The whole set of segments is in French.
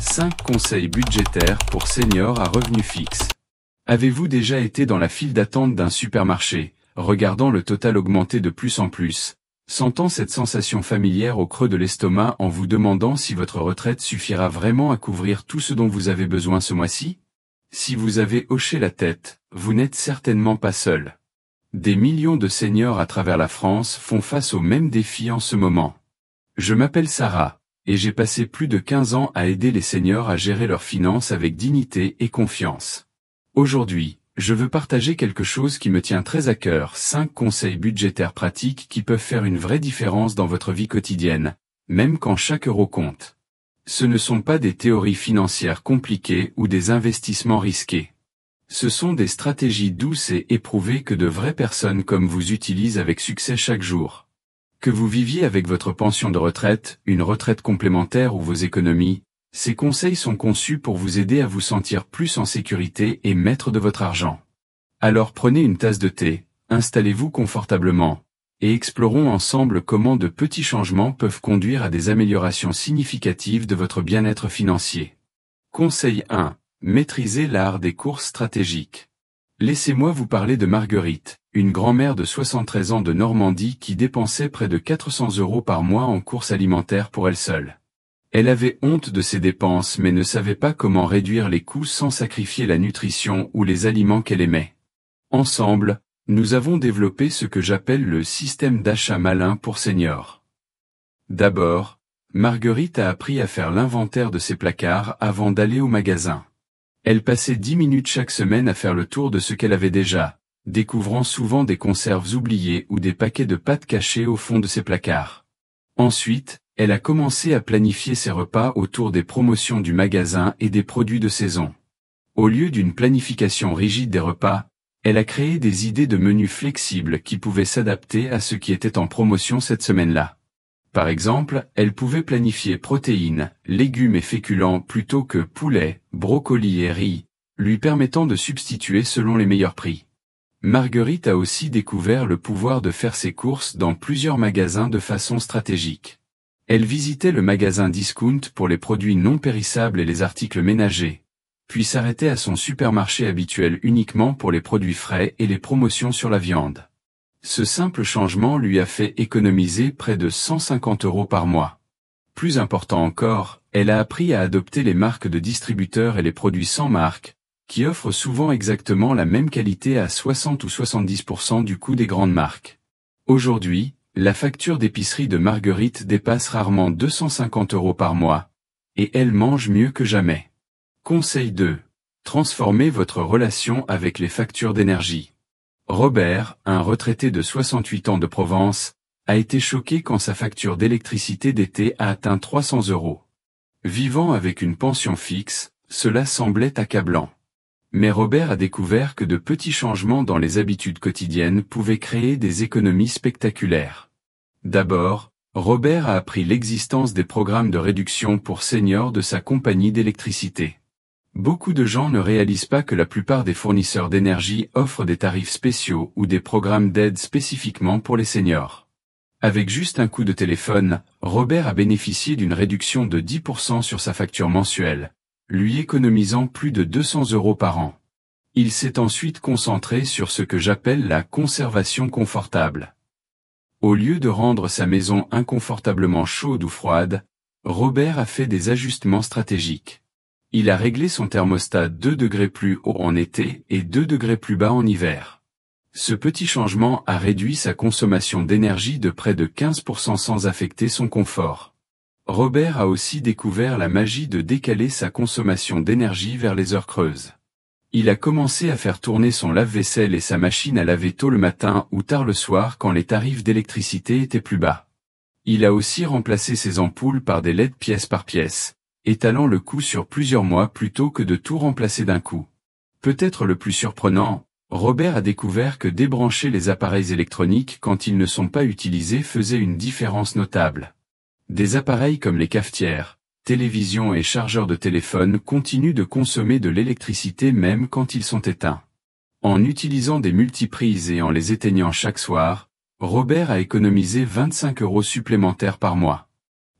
5 conseils budgétaires pour seniors à revenu fixe. Avez-vous déjà été dans la file d'attente d'un supermarché, regardant le total augmenter de plus en plus, sentant cette sensation familière au creux de l'estomac en vous demandant si votre retraite suffira vraiment à couvrir tout ce dont vous avez besoin ce mois-ci? Si vous avez hoché la tête, vous n'êtes certainement pas seul. Des millions de seniors à travers la France font face aux mêmes défis en ce moment. Je m'appelle Sarah, et j'ai passé plus de 15 ans à aider les seniors à gérer leurs finances avec dignité et confiance. Aujourd'hui, je veux partager quelque chose qui me tient très à cœur, 5 conseils budgétaires pratiques qui peuvent faire une vraie différence dans votre vie quotidienne, même quand chaque euro compte. Ce ne sont pas des théories financières compliquées ou des investissements risqués. Ce sont des stratégies douces et éprouvées que de vraies personnes comme vous utilisent avec succès chaque jour. Que vous viviez avec votre pension de retraite, une retraite complémentaire ou vos économies, ces conseils sont conçus pour vous aider à vous sentir plus en sécurité et maître de votre argent. Alors prenez une tasse de thé, installez-vous confortablement, et explorons ensemble comment de petits changements peuvent conduire à des améliorations significatives de votre bien-être financier. Conseil 1. Maîtrisez l'art des courses stratégiques. Laissez-moi vous parler de Marguerite, une grand-mère de 73 ans de Normandie qui dépensait près de 400 € par mois en courses alimentaires pour elle seule. Elle avait honte de ses dépenses mais ne savait pas comment réduire les coûts sans sacrifier la nutrition ou les aliments qu'elle aimait. Ensemble, nous avons développé ce que j'appelle le système d'achat malin pour seniors. D'abord, Marguerite a appris à faire l'inventaire de ses placards avant d'aller au magasin. Elle passait 10 minutes chaque semaine à faire le tour de ce qu'elle avait déjà, découvrant souvent des conserves oubliées ou des paquets de pâtes cachés au fond de ses placards. Ensuite, elle a commencé à planifier ses repas autour des promotions du magasin et des produits de saison. Au lieu d'une planification rigide des repas, elle a créé des idées de menus flexibles qui pouvaient s'adapter à ce qui était en promotion cette semaine-là. Par exemple, elle pouvait planifier protéines, légumes et féculents plutôt que poulet, brocolis et riz, lui permettant de substituer selon les meilleurs prix. Marguerite a aussi découvert le pouvoir de faire ses courses dans plusieurs magasins de façon stratégique. Elle visitait le magasin Discount pour les produits non périssables et les articles ménagers, puis s'arrêtait à son supermarché habituel uniquement pour les produits frais et les promotions sur la viande. Ce simple changement lui a fait économiser près de 150 € par mois. Plus important encore, elle a appris à adopter les marques de distributeurs et les produits sans marque, qui offrent souvent exactement la même qualité à 60 ou 70% du coût des grandes marques. Aujourd'hui, la facture d'épicerie de Marguerite dépasse rarement 250 € par mois, et elle mange mieux que jamais. Conseil 2. Transformez votre relation avec les factures d'énergie. Robert, un retraité de 68 ans de Provence, a été choqué quand sa facture d'électricité d'été a atteint 300 €. Vivant avec une pension fixe, cela semblait accablant. Mais Robert a découvert que de petits changements dans les habitudes quotidiennes pouvaient créer des économies spectaculaires. D'abord, Robert a appris l'existence des programmes de réduction pour seniors de sa compagnie d'électricité. Beaucoup de gens ne réalisent pas que la plupart des fournisseurs d'énergie offrent des tarifs spéciaux ou des programmes d'aide spécifiquement pour les seniors. Avec juste un coup de téléphone, Robert a bénéficié d'une réduction de 10% sur sa facture mensuelle, lui économisant plus de 200 € par an. Il s'est ensuite concentré sur ce que j'appelle la conservation confortable. Au lieu de rendre sa maison inconfortablement chaude ou froide, Robert a fait des ajustements stratégiques. Il a réglé son thermostat 2 degrés plus haut en été et 2 degrés plus bas en hiver. Ce petit changement a réduit sa consommation d'énergie de près de 15% sans affecter son confort. Robert a aussi découvert la magie de décaler sa consommation d'énergie vers les heures creuses. Il a commencé à faire tourner son lave-vaisselle et sa machine à laver tôt le matin ou tard le soir quand les tarifs d'électricité étaient plus bas. Il a aussi remplacé ses ampoules par des LED pièce par pièce, étalant le coût sur plusieurs mois plutôt que de tout remplacer d'un coup. Peut-être le plus surprenant, Robert a découvert que débrancher les appareils électroniques quand ils ne sont pas utilisés faisait une différence notable. Des appareils comme les cafetières, télévisions et chargeurs de téléphone continuent de consommer de l'électricité même quand ils sont éteints. En utilisant des multiprises et en les éteignant chaque soir, Robert a économisé 25 € supplémentaires par mois.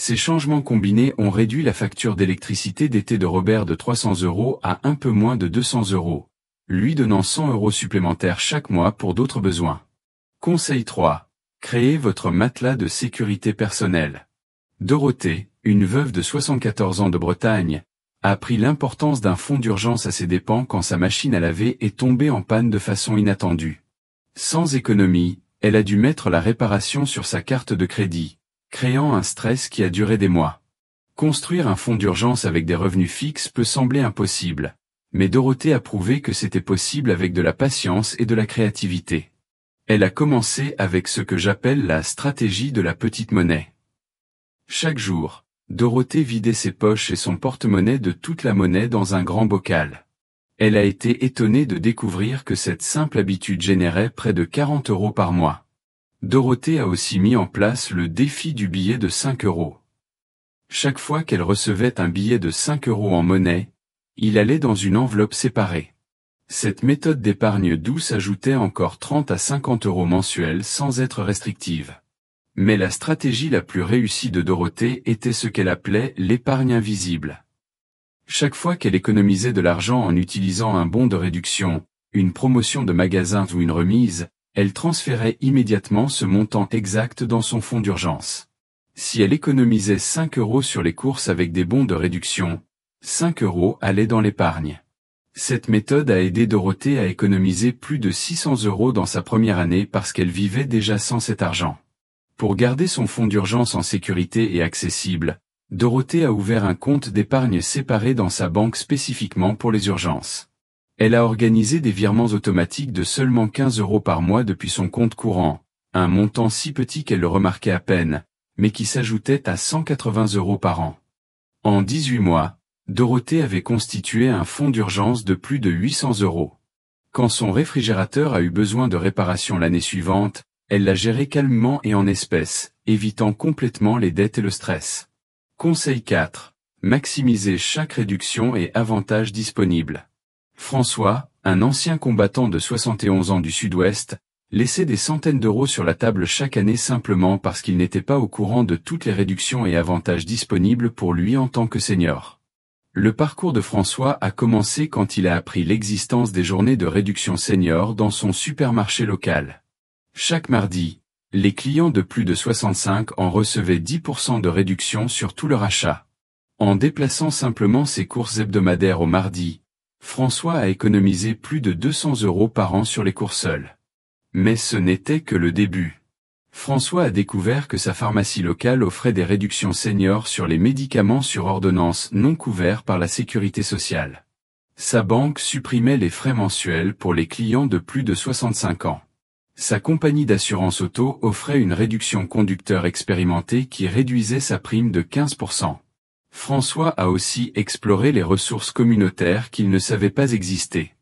Ces changements combinés ont réduit la facture d'électricité d'été de Robert de 300 € à un peu moins de 200 €, lui donnant 100 € supplémentaires chaque mois pour d'autres besoins. Conseil 3. Créez votre matelas de sécurité personnelle. Dorothée, une veuve de 74 ans de Bretagne, a appris l'importance d'un fonds d'urgence à ses dépens quand sa machine à laver est tombée en panne de façon inattendue. Sans économie, elle a dû mettre la réparation sur sa carte de crédit, créant un stress qui a duré des mois. Construire un fonds d'urgence avec des revenus fixes peut sembler impossible, mais Dorothée a prouvé que c'était possible avec de la patience et de la créativité. Elle a commencé avec ce que j'appelle la stratégie de la petite monnaie. Chaque jour, Dorothée vidait ses poches et son porte-monnaie de toute la monnaie dans un grand bocal. Elle a été étonnée de découvrir que cette simple habitude générait près de 40 € par mois. Dorothée a aussi mis en place le défi du billet de 5 €. Chaque fois qu'elle recevait un billet de 5 € en monnaie, il allait dans une enveloppe séparée. Cette méthode d'épargne douce ajoutait encore 30 à 50 € mensuels sans être restrictive. Mais la stratégie la plus réussie de Dorothée était ce qu'elle appelait l'épargne invisible. Chaque fois qu'elle économisait de l'argent en utilisant un bon de réduction, une promotion de magasin ou une remise, elle transférait immédiatement ce montant exact dans son fonds d'urgence. Si elle économisait 5 € sur les courses avec des bons de réduction, 5 € allaient dans l'épargne. Cette méthode a aidé Dorothée à économiser plus de 600 € dans sa première année parce qu'elle vivait déjà sans cet argent. Pour garder son fonds d'urgence en sécurité et accessible, Dorothée a ouvert un compte d'épargne séparé dans sa banque spécifiquement pour les urgences. Elle a organisé des virements automatiques de seulement 15 € par mois depuis son compte courant, un montant si petit qu'elle le remarquait à peine, mais qui s'ajoutait à 180 € par an. En 18 mois, Dorothée avait constitué un fonds d'urgence de plus de 800 €. Quand son réfrigérateur a eu besoin de réparation l'année suivante, elle l'a géré calmement et en espèces, évitant complètement les dettes et le stress. Conseil 4. Maximiser chaque réduction et avantage disponible. François, un ancien combattant de 71 ans du Sud-Ouest, laissait des centaines d'euros sur la table chaque année simplement parce qu'il n'était pas au courant de toutes les réductions et avantages disponibles pour lui en tant que senior. Le parcours de François a commencé quand il a appris l'existence des journées de réduction senior dans son supermarché local. Chaque mardi, les clients de plus de 65 ans recevaient 10% de réduction sur tout leur achat. En déplaçant simplement ses courses hebdomadaires au mardi, François a économisé plus de 200 € par an sur les courses seules. Mais ce n'était que le début. François a découvert que sa pharmacie locale offrait des réductions seniors sur les médicaments sur ordonnance non couverts par la sécurité sociale. Sa banque supprimait les frais mensuels pour les clients de plus de 65 ans. Sa compagnie d'assurance auto offrait une réduction conducteur expérimentée qui réduisait sa prime de 15%. François a aussi exploré les ressources communautaires qu'il ne savait pas exister.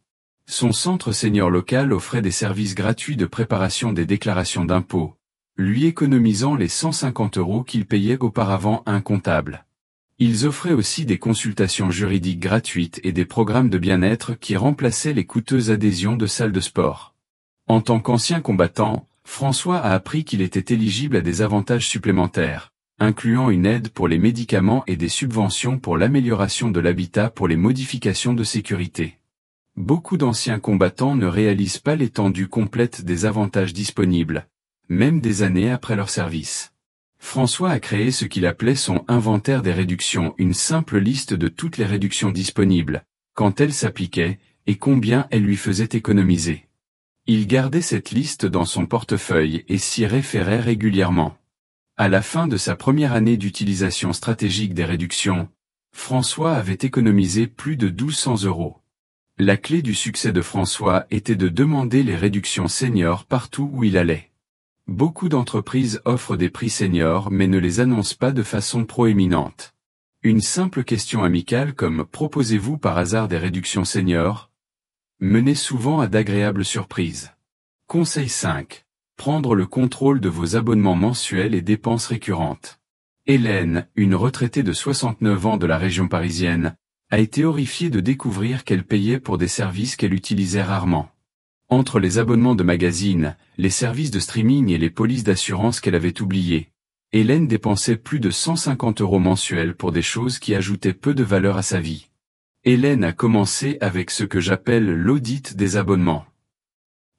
Son centre senior local offrait des services gratuits de préparation des déclarations d'impôts, lui économisant les 150 € qu'il payait auparavant à un comptable. Ils offraient aussi des consultations juridiques gratuites et des programmes de bien-être qui remplaçaient les coûteuses adhésions de salles de sport. En tant qu'ancien combattant, François a appris qu'il était éligible à des avantages supplémentaires, incluant une aide pour les médicaments et des subventions pour l'amélioration de l'habitat pour les modifications de sécurité. Beaucoup d'anciens combattants ne réalisent pas l'étendue complète des avantages disponibles, même des années après leur service. François a créé ce qu'il appelait son inventaire des réductions, une simple liste de toutes les réductions disponibles, quand elles s'appliquaient, et combien elles lui faisaient économiser. Il gardait cette liste dans son portefeuille et s'y référait régulièrement. À la fin de sa première année d'utilisation stratégique des réductions, François avait économisé plus de 1200 €. La clé du succès de François était de demander les réductions seniors partout où il allait. Beaucoup d'entreprises offrent des prix seniors mais ne les annoncent pas de façon proéminente. Une simple question amicale comme « Proposez-vous par hasard des réductions seniors ?» menait souvent à d'agréables surprises. Conseil 5. Prendre le contrôle de vos abonnements mensuels et dépenses récurrentes. Hélène, une retraitée de 69 ans de la région parisienne, a été horrifiée de découvrir qu'elle payait pour des services qu'elle utilisait rarement. Entre les abonnements de magazines, les services de streaming et les polices d'assurance qu'elle avait oubliés, Hélène dépensait plus de 150 € mensuels pour des choses qui ajoutaient peu de valeur à sa vie. Hélène a commencé avec ce que j'appelle l'audit des abonnements.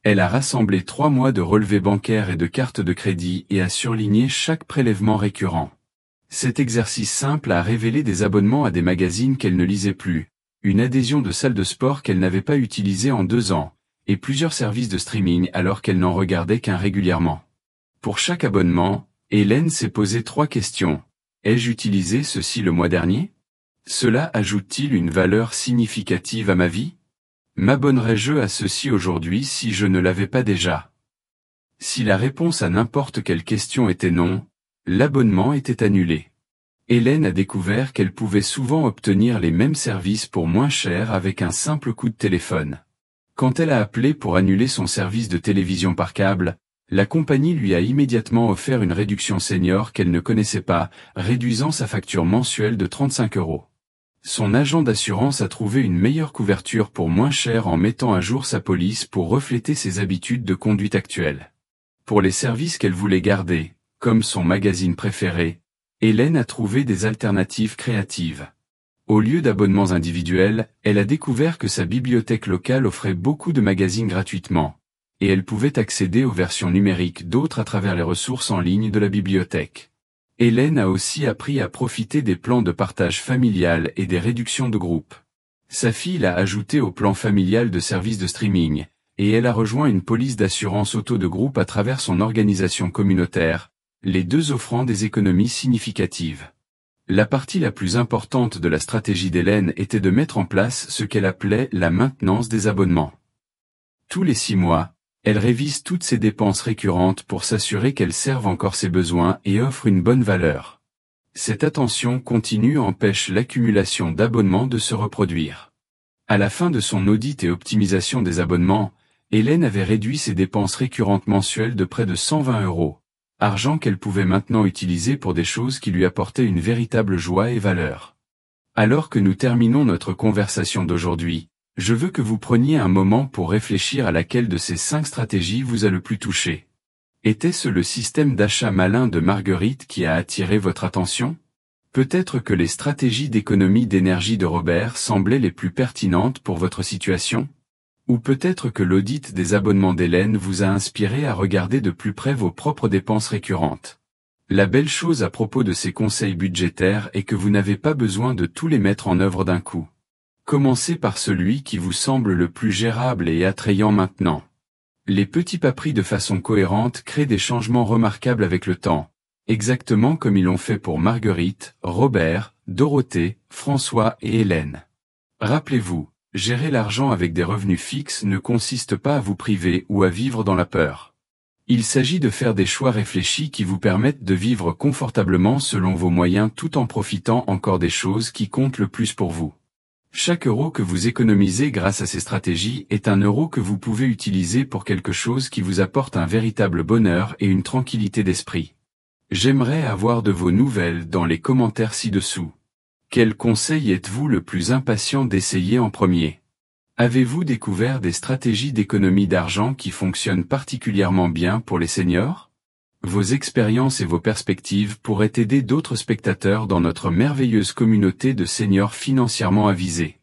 Elle a rassemblé 3 mois de relevés bancaires et de cartes de crédit et a surligné chaque prélèvement récurrent. Cet exercice simple a révélé des abonnements à des magazines qu'elle ne lisait plus, une adhésion de salle de sport qu'elle n'avait pas utilisée en 2 ans, et plusieurs services de streaming alors qu'elle n'en regardait qu'un régulièrement. Pour chaque abonnement, Hélène s'est posé 3 questions. Ai-je utilisé ceci le mois dernier? Cela ajoute-t-il une valeur significative à ma vie? M'abonnerais-je à ceci aujourd'hui si je ne l'avais pas déjà? Si la réponse à n'importe quelle question était non, l'abonnement était annulé. Hélène a découvert qu'elle pouvait souvent obtenir les mêmes services pour moins cher avec un simple coup de téléphone. Quand elle a appelé pour annuler son service de télévision par câble, la compagnie lui a immédiatement offert une réduction senior qu'elle ne connaissait pas, réduisant sa facture mensuelle de 35 €. Son agent d'assurance a trouvé une meilleure couverture pour moins cher en mettant à jour sa police pour refléter ses habitudes de conduite actuelles. Pour les services qu'elle voulait garder, comme son magazine préféré, Hélène a trouvé des alternatives créatives. Au lieu d'abonnements individuels, elle a découvert que sa bibliothèque locale offrait beaucoup de magazines gratuitement, et elle pouvait accéder aux versions numériques d'autres à travers les ressources en ligne de la bibliothèque. Hélène a aussi appris à profiter des plans de partage familial et des réductions de groupe. Sa fille l'a ajouté au plan familial de services de streaming, et elle a rejoint une police d'assurance auto de groupe à travers son organisation communautaire, les deux offrant des économies significatives. La partie la plus importante de la stratégie d'Hélène était de mettre en place ce qu'elle appelait la maintenance des abonnements. Tous les 6 mois, elle révise toutes ses dépenses récurrentes pour s'assurer qu'elles servent encore ses besoins et offrent une bonne valeur. Cette attention continue empêche l'accumulation d'abonnements de se reproduire. À la fin de son audit et optimisation des abonnements, Hélène avait réduit ses dépenses récurrentes mensuelles de près de 120 €, argent qu'elle pouvait maintenant utiliser pour des choses qui lui apportaient une véritable joie et valeur. Alors que nous terminons notre conversation d'aujourd'hui, je veux que vous preniez un moment pour réfléchir à laquelle de ces 5 stratégies vous a le plus touché. Était-ce le système d'achat malin de Marguerite qui a attiré votre attention? Peut-être que les stratégies d'économie d'énergie de Robert semblaient les plus pertinentes pour votre situation? Ou peut-être que l'audit des abonnements d'Hélène vous a inspiré à regarder de plus près vos propres dépenses récurrentes. La belle chose à propos de ces conseils budgétaires est que vous n'avez pas besoin de tous les mettre en œuvre d'un coup. Commencez par celui qui vous semble le plus gérable et attrayant maintenant. Les petits pas pris de façon cohérente créent des changements remarquables avec le temps, exactement comme ils l'ont fait pour Marguerite, Robert, Dorothée, François et Hélène. Rappelez-vous, gérer l'argent avec des revenus fixes ne consiste pas à vous priver ou à vivre dans la peur. Il s'agit de faire des choix réfléchis qui vous permettent de vivre confortablement selon vos moyens tout en profitant encore des choses qui comptent le plus pour vous. Chaque euro que vous économisez grâce à ces stratégies est un euro que vous pouvez utiliser pour quelque chose qui vous apporte un véritable bonheur et une tranquillité d'esprit. J'aimerais avoir de vos nouvelles dans les commentaires ci-dessous. Quel conseil êtes-vous le plus impatient d'essayer en premier? Avez-vous découvert des stratégies d'économie d'argent qui fonctionnent particulièrement bien pour les seniors? Vos expériences et vos perspectives pourraient aider d'autres spectateurs dans notre merveilleuse communauté de seniors financièrement avisés.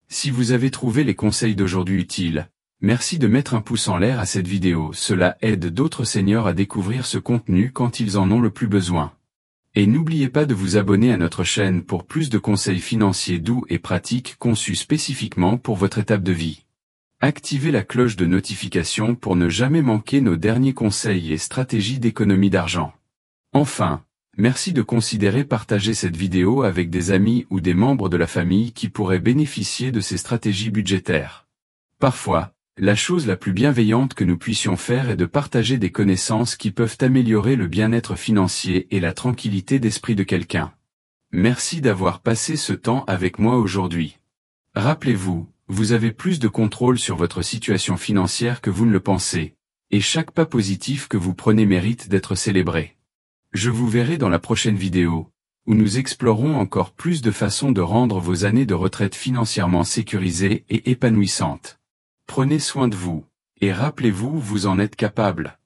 Si vous avez trouvé les conseils d'aujourd'hui utiles, merci de mettre un pouce en l'air à cette vidéo, cela aide d'autres seniors à découvrir ce contenu quand ils en ont le plus besoin. Et n'oubliez pas de vous abonner à notre chaîne pour plus de conseils financiers doux et pratiques conçus spécifiquement pour votre étape de vie. Activez la cloche de notification pour ne jamais manquer nos derniers conseils et stratégies d'économie d'argent. Enfin, merci de considérer partager cette vidéo avec des amis ou des membres de la famille qui pourraient bénéficier de ces stratégies budgétaires. Parfois, la chose la plus bienveillante que nous puissions faire est de partager des connaissances qui peuvent améliorer le bien-être financier et la tranquillité d'esprit de quelqu'un. Merci d'avoir passé ce temps avec moi aujourd'hui. Rappelez-vous, vous avez plus de contrôle sur votre situation financière que vous ne le pensez, et chaque pas positif que vous prenez mérite d'être célébré. Je vous verrai dans la prochaine vidéo, où nous explorons encore plus de façons de rendre vos années de retraite financièrement sécurisées et épanouissantes. Prenez soin de vous, et rappelez-vous, vous en êtes capable.